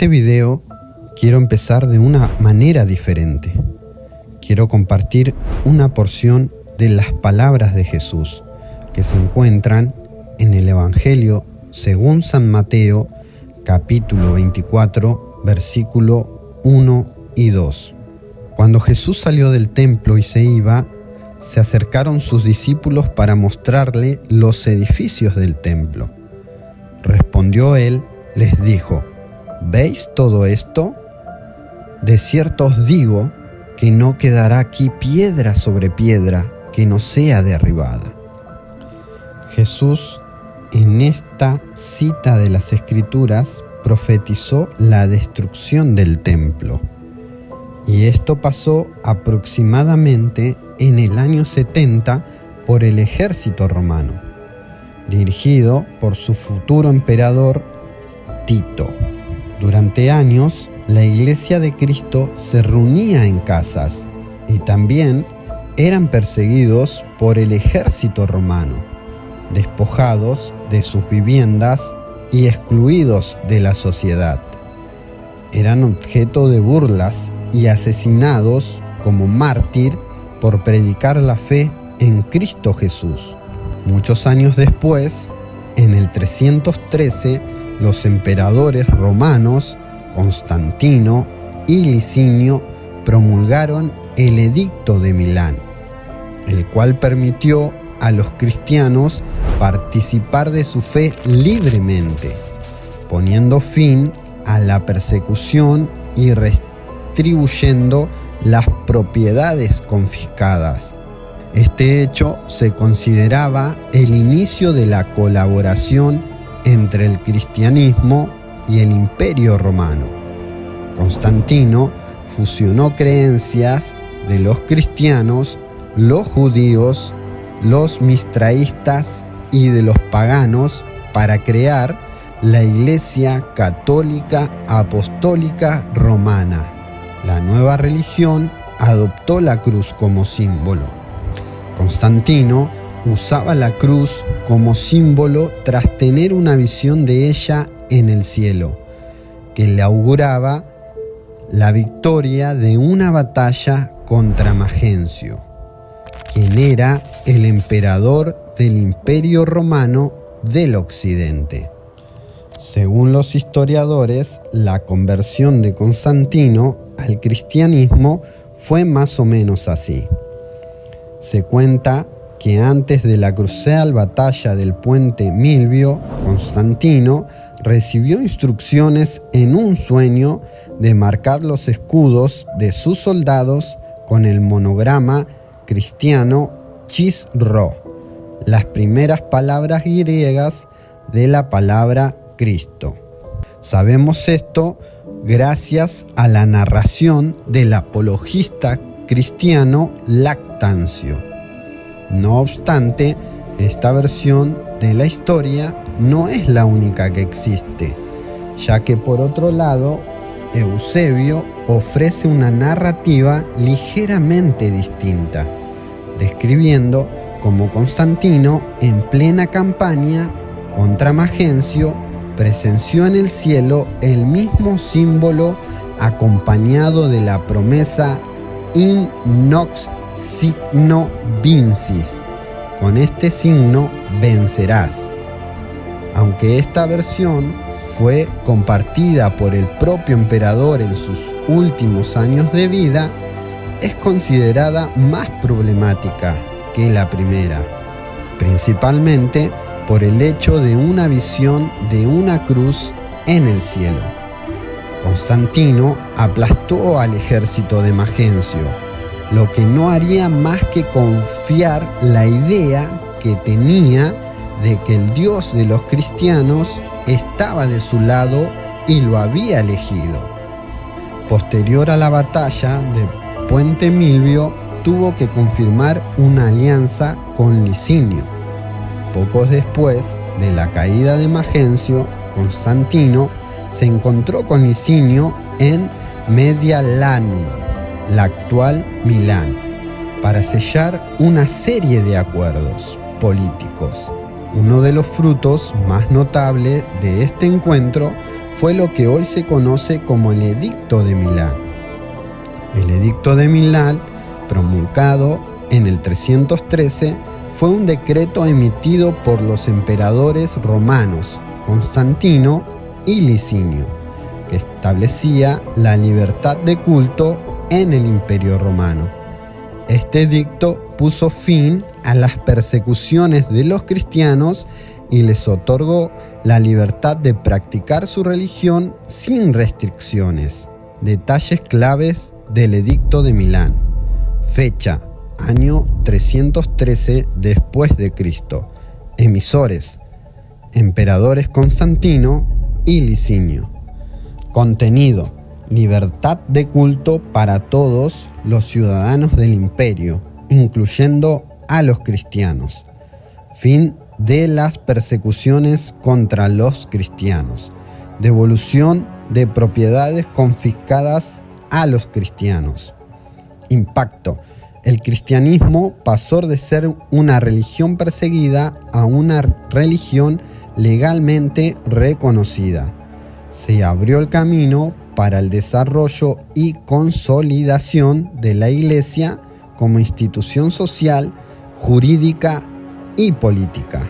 este video quiero empezar de una manera diferente. Quiero compartir una porción de las palabras de Jesús que se encuentran en el Evangelio según San Mateo, capítulo 24, versículo 1 y 2. Cuando Jesús salió del templo y se iba, se acercaron sus discípulos para mostrarle los edificios del templo. Respondió él, les dijo: ¿Veis todo esto? De cierto os digo que no quedará aquí piedra sobre piedra que no sea derribada. Jesús, en esta cita de las Escrituras, profetizó la destrucción del templo. Y esto pasó aproximadamente en el año 70 por el ejército romano, dirigido por su futuro emperador Tito. Durante años, la Iglesia de Cristo se reunía en casas y también eran perseguidos por el ejército romano, despojados de sus viviendas y excluidos de la sociedad. Eran objeto de burlas y asesinados como mártir por predicar la fe en Cristo Jesús. Muchos años después, en el 313, los emperadores romanos Constantino y Licinio promulgaron el Edicto de Milán, el cual permitió a los cristianos participar de su fe libremente, poniendo fin a la persecución y restituyendo las propiedades confiscadas. Este hecho se consideraba el inicio de la colaboración entre el cristianismo y el Imperio Romano. Constantino fusionó creencias de los cristianos, los judíos, los mistraístas y de los paganos para crear la Iglesia Católica Apostólica Romana. La nueva religión adoptó la cruz como símbolo. Constantino usaba la cruz como símbolo tras tener una visión de ella en el cielo, que le auguraba la victoria de una batalla contra Magencio, quien era el emperador del Imperio Romano del Occidente. Según los historiadores, la conversión de Constantino al cristianismo fue más o menos así. Se cuenta que antes de la crucial batalla del puente Milvio, Constantino recibió instrucciones en un sueño de marcar los escudos de sus soldados con el monograma cristiano Chis Rho, las primeras palabras griegas de la palabra Cristo. Sabemos esto gracias a la narración del apologista cristiano Lactancio. No obstante, esta versión de la historia no es la única que existe, ya que por otro lado, Eusebio ofrece una narrativa ligeramente distinta, describiendo cómo Constantino, en plena campaña contra Magencio, presenció en el cielo el mismo símbolo acompañado de la promesa in nox signo vincis, con este signo vencerás. Aunque esta versión fue compartida por el propio emperador en sus últimos años de vida, es considerada más problemática que la primera, principalmente por el hecho de una visión de una cruz en el cielo. Constantino aplastó al ejército de Magencio, lo que no haría más que confiar la idea que tenía de que el Dios de los cristianos estaba de su lado y lo había elegido. Posterior a la batalla de Puente Milvio, tuvo que confirmar una alianza con Licinio. Pocos después de la caída de Magencio, Constantino se encontró con Licinio en Medialanum, la actual Milán, para sellar una serie de acuerdos políticos. Uno de los frutos más notables de este encuentro fue lo que hoy se conoce como el Edicto de Milán. El Edicto de Milán, promulgado en el 313, fue un decreto emitido por los emperadores romanos Constantino y Licinio, que establecía la libertad de culto en el Imperio Romano. Este edicto puso fin a las persecuciones de los cristianos y les otorgó la libertad de practicar su religión sin restricciones. Detalles claves del Edicto de Milán. Fecha: año 313 después de Cristo. Emisores: emperadores Constantino y Licinio. Contenido: libertad de culto para todos los ciudadanos del imperio, incluyendo a los cristianos. Fin de las persecuciones contra los cristianos. Devolución de propiedades confiscadas a los cristianos. Impacto: el cristianismo pasó de ser una religión perseguida a una religión legalmente reconocida. Se abrió el camino para el desarrollo y consolidación de la Iglesia como institución social, jurídica y política.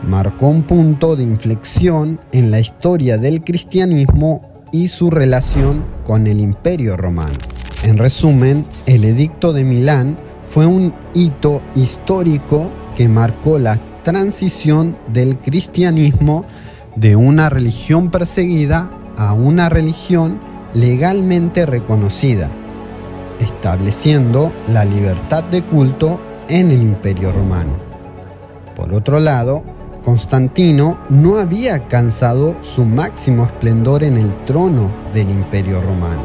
Marcó un punto de inflexión en la historia del cristianismo y su relación con el Imperio Romano. En resumen, el Edicto de Milán fue un hito histórico que marcó la transición del cristianismo de una religión perseguida a una religión legalmente reconocida, estableciendo la libertad de culto en el Imperio Romano. Por otro lado, Constantino no había alcanzado su máximo esplendor en el trono del Imperio Romano.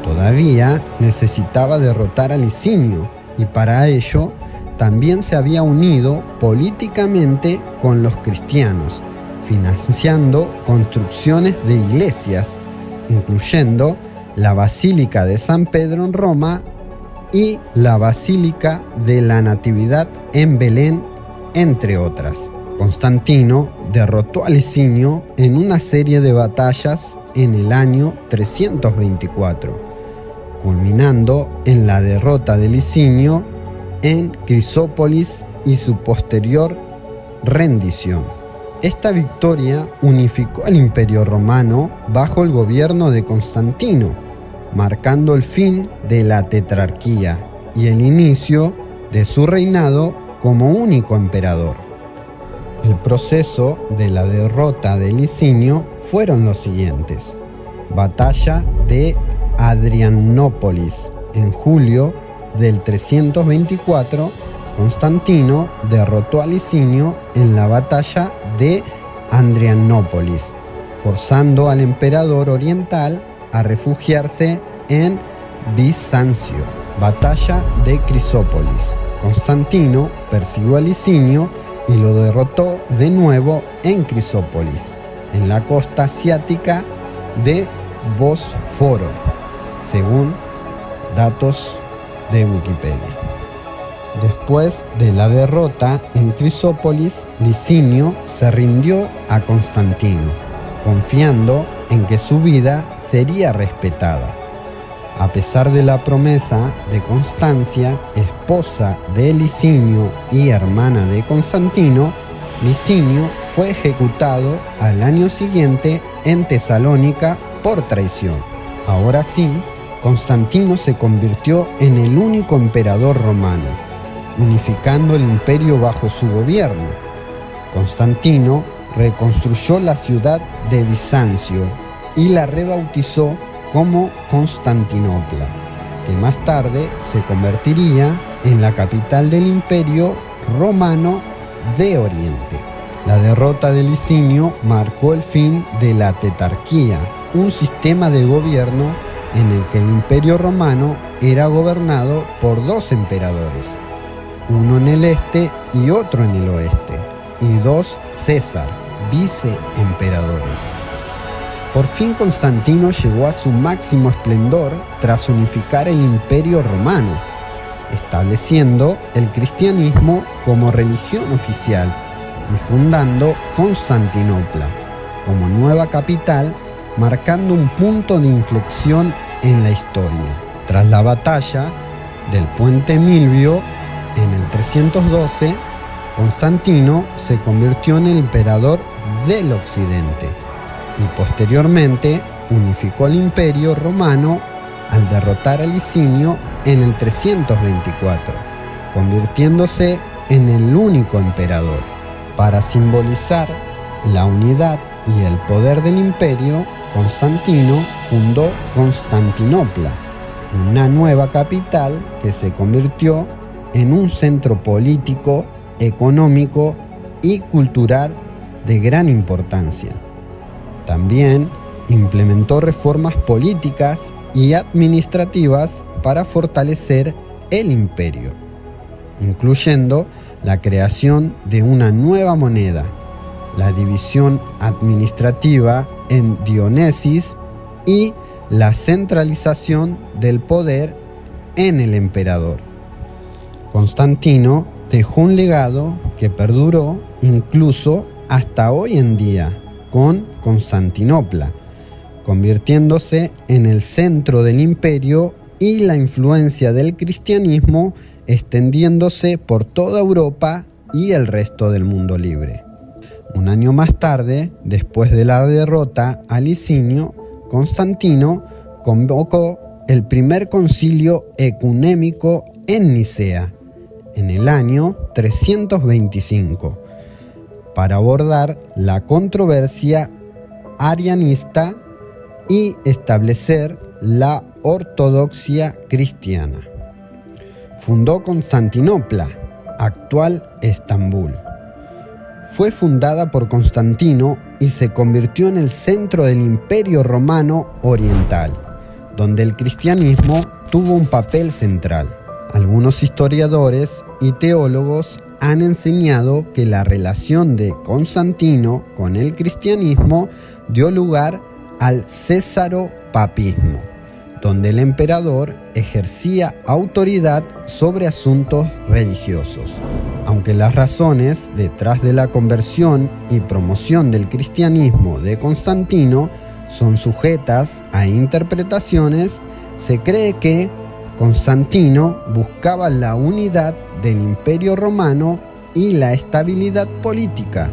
Todavía necesitaba derrotar a Licinio y para ello también se había unido políticamente con los cristianos, financiando construcciones de iglesias, incluyendo la Basílica de San Pedro en Roma y la Basílica de la Natividad en Belén, entre otras. Constantino derrotó a Licinio en una serie de batallas en el año 324, culminando en la derrota de Licinio en Crisópolis y su posterior rendición. Esta victoria unificó al Imperio Romano bajo el gobierno de Constantino, marcando el fin de la tetrarquía y el inicio de su reinado como único emperador. El proceso de la derrota de Licinio fueron los siguientes: Batalla de Adrianópolis. En julio del 324, Constantino derrotó a Licinio en la batalla de Adrianópolis, forzando al emperador oriental a refugiarse en Bizancio. Batalla de Crisópolis. Constantino persiguió a Licinio y lo derrotó de nuevo en Crisópolis, en la costa asiática de Bósforo, según datos de Wikipedia. Después de la derrota en Crisópolis, Licinio se rindió a Constantino, confiando en que su vida sería respetada. A pesar de la promesa de Constancia, esposa de Licinio y hermana de Constantino, Licinio fue ejecutado al año siguiente en Tesalónica por traición. Ahora sí, Constantino se convirtió en el único emperador romano, unificando el imperio bajo su gobierno. Constantino reconstruyó la ciudad de Bizancio y la rebautizó como Constantinopla, que más tarde se convertiría en la capital del Imperio Romano de Oriente. La derrota de Licinio marcó el fin de la tetrarquía, un sistema de gobierno en el que el Imperio Romano era gobernado por dos emperadores, uno en el este y otro en el oeste, y dos César, viceemperadores. Por fin Constantino llegó a su máximo esplendor tras unificar el Imperio Romano, estableciendo el cristianismo como religión oficial y fundando Constantinopla como nueva capital marcando un punto de inflexión en la historia. Tras la batalla del Puente Milvio en el 312, Constantino se convirtió en el emperador del Occidente y posteriormente unificó el Imperio Romano al derrotar a Licinio en el 324, convirtiéndose en el único emperador. Para simbolizar la unidad y el poder del imperio, Constantino fundó Constantinopla, una nueva capital que se convirtió en un centro político, económico y cultural de gran importancia. También implementó reformas políticas y administrativas para fortalecer el imperio, incluyendo la creación de una nueva moneda, la división administrativa en diónesis y la centralización del poder en el emperador. Constantino dejó un legado que perduró incluso hasta hoy en día con Constantinopla, convirtiéndose en el centro del imperio y la influencia del cristianismo extendiéndose por toda Europa y el resto del mundo libre. Un año más tarde, después de la derrota a Licinio, Constantino convocó el primer concilio ecuménico en Nicea, en el año 325, para abordar la controversia arianista y establecer la ortodoxia cristiana. Fundó Constantinopla, actual Estambul. Fue fundada por Constantino y se convirtió en el centro del Imperio Romano Oriental, donde el cristianismo tuvo un papel central. Algunos historiadores y teólogos han enseñado que la relación de Constantino con el cristianismo dio lugar al césaropapismo, donde el emperador ejercía autoridad sobre asuntos religiosos. Aunque las razones detrás de la conversión y promoción del cristianismo de Constantino son sujetas a interpretaciones, se cree que Constantino buscaba la unidad del Imperio Romano y la estabilidad política,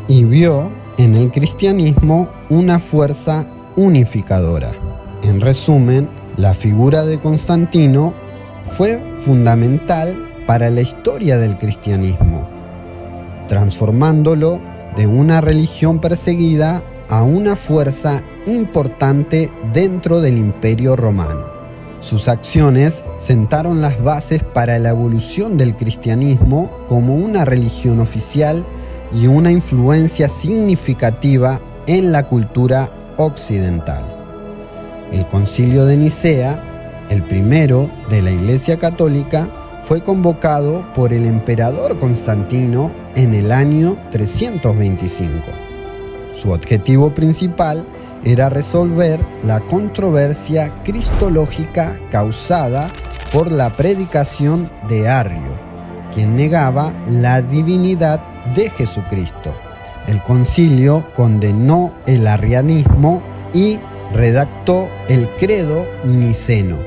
y vio en el cristianismo una fuerza unificadora. En resumen, la figura de Constantino fue fundamental para la historia del cristianismo, transformándolo de una religión perseguida a una fuerza importante dentro del Imperio Romano. Sus acciones sentaron las bases para la evolución del cristianismo como una religión oficial y una influencia significativa en la cultura occidental. El Concilio de Nicea, el primero de la Iglesia Católica, fue convocado por el emperador Constantino en el año 325. Su objetivo principal era resolver la controversia cristológica causada por la predicación de Arrio, quien negaba la divinidad de Jesucristo. El concilio condenó el arrianismo y redactó el Credo Niceno,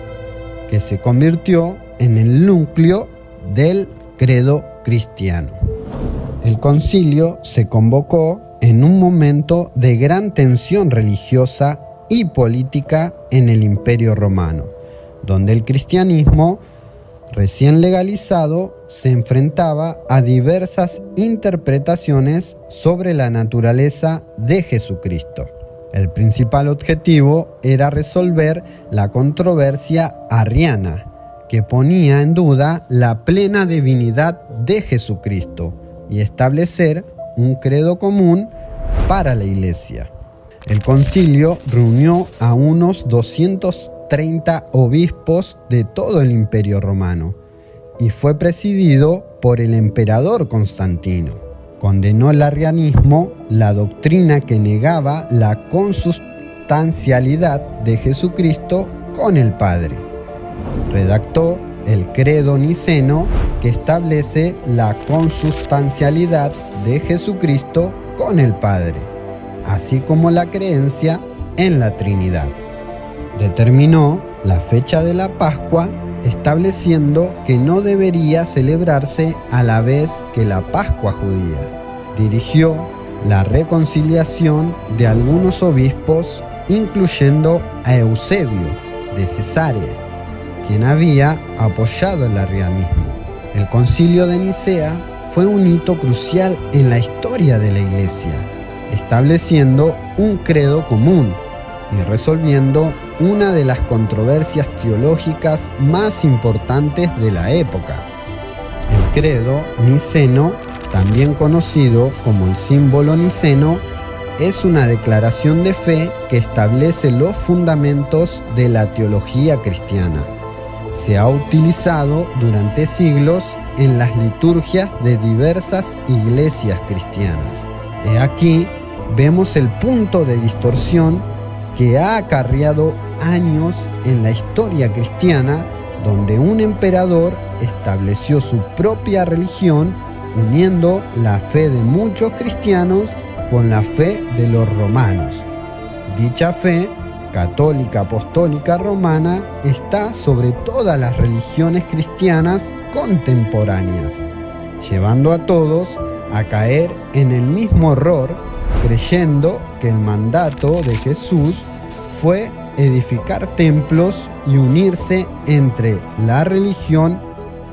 que se convirtió en el núcleo del credo cristiano. El concilio se convocó en un momento de gran tensión religiosa y política en el Imperio Romano, donde el cristianismo, recién legalizado, se enfrentaba a diversas interpretaciones sobre la naturaleza de Jesucristo. El principal objetivo era resolver la controversia arriana, que ponía en duda la plena divinidad de Jesucristo, y establecer un credo común para la Iglesia. El concilio reunió a unos 230 obispos de todo el Imperio Romano y fue presidido por el emperador Constantino. Condenó el arrianismo, la doctrina que negaba la consustancialidad de Jesucristo con el Padre. Redactó el Credo Niceno, que establece la consustancialidad de Jesucristo con el Padre, así como la creencia en la Trinidad. Determinó la fecha de la Pascua, estableciendo que no debería celebrarse a la vez que la Pascua judía. Dirigió la reconciliación de algunos obispos, incluyendo a Eusebio de Cesarea, quien había apoyado el arrianismo. El Concilio de Nicea fue un hito crucial en la historia de la Iglesia, estableciendo un credo común y resolviendo una de las controversias teológicas más importantes de la época. El credo niceno, también conocido como el símbolo niceno, es una declaración de fe que establece los fundamentos de la teología cristiana. Se ha utilizado durante siglos en las liturgias de diversas iglesias cristianas. He aquí vemos el punto de distorsión que ha acarreado años en la historia cristiana, donde un emperador estableció su propia religión, uniendo la fe de muchos cristianos con la fe de los romanos. Dicha fe, católica apostólica romana, está sobre todas las religiones cristianas contemporáneas, llevando a todos a caer en el mismo error, creyendo que el mandato de Jesús fue edificar templos y unirse entre la religión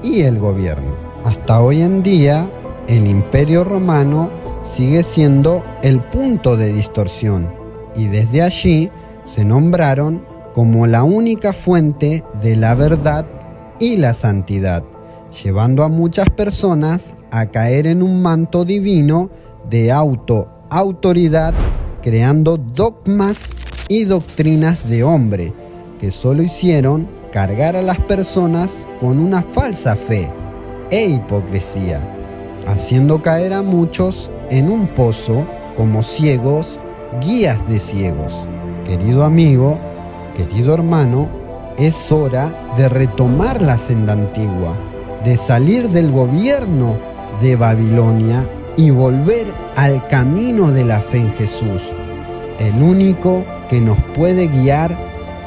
y el gobierno. Hasta hoy en día, el Imperio Romano sigue siendo el punto de distorsión, y desde allí se nombraron como la única fuente de la verdad y la santidad, llevando a muchas personas a caer en un manto divino de autoridad, creando dogmas y doctrinas de hombre que solo hicieron cargar a las personas con una falsa fe e hipocresía, haciendo caer a muchos en un pozo como ciegos, guías de ciegos. Querido amigo, querido hermano, es hora de retomar la senda antigua, de salir del gobierno de Babilonia y volver al camino de la fe en Jesús, el único que nos puede guiar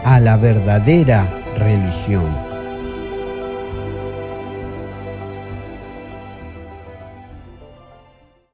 a la verdadera religión.